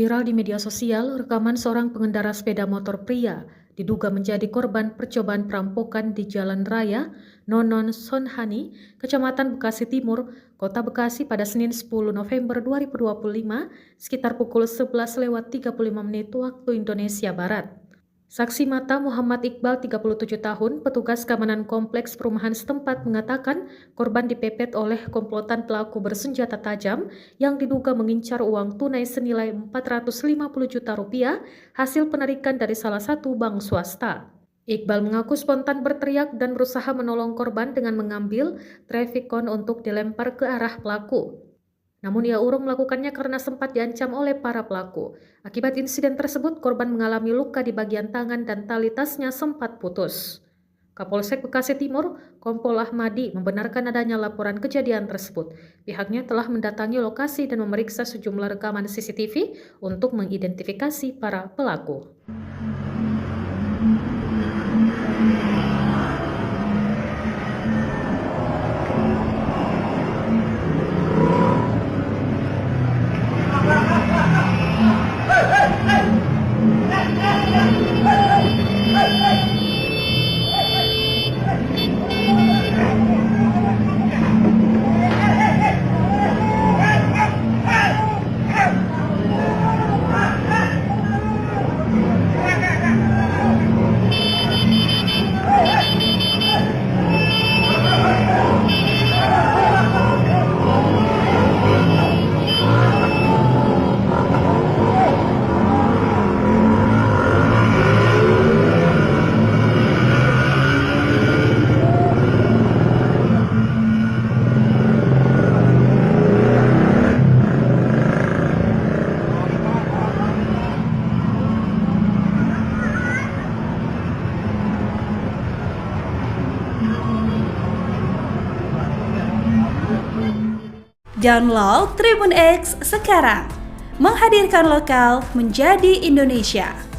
Viral di media sosial, rekaman seorang pengendara sepeda motor pria diduga menjadi korban percobaan perampokan di Jalan Raya Nonon Sonhani, Kecamatan Bekasi Timur, Kota Bekasi pada Senin 10 November 2025 sekitar pukul 11.35 waktu Indonesia Barat. Saksi mata Muhammad Iqbal, 37 tahun, petugas keamanan kompleks perumahan setempat mengatakan korban dipepet oleh komplotan pelaku bersenjata tajam yang diduga mengincar uang tunai senilai 450 juta rupiah hasil penarikan dari salah satu bank swasta. Iqbal mengaku spontan berteriak dan berusaha menolong korban dengan mengambil trafikon untuk dilempar ke arah pelaku. Namun ia urung melakukannya karena sempat diancam oleh para pelaku. Akibat insiden tersebut, korban mengalami luka di bagian tangan dan tali tasnya sempat putus. Kapolsek Bekasi Timur, Kompol Ahmadi, membenarkan adanya laporan kejadian tersebut. Pihaknya telah mendatangi lokasi dan memeriksa sejumlah rekaman CCTV untuk mengidentifikasi para pelaku. Download Tribun X sekarang, menghadirkan lokal menjadi Indonesia.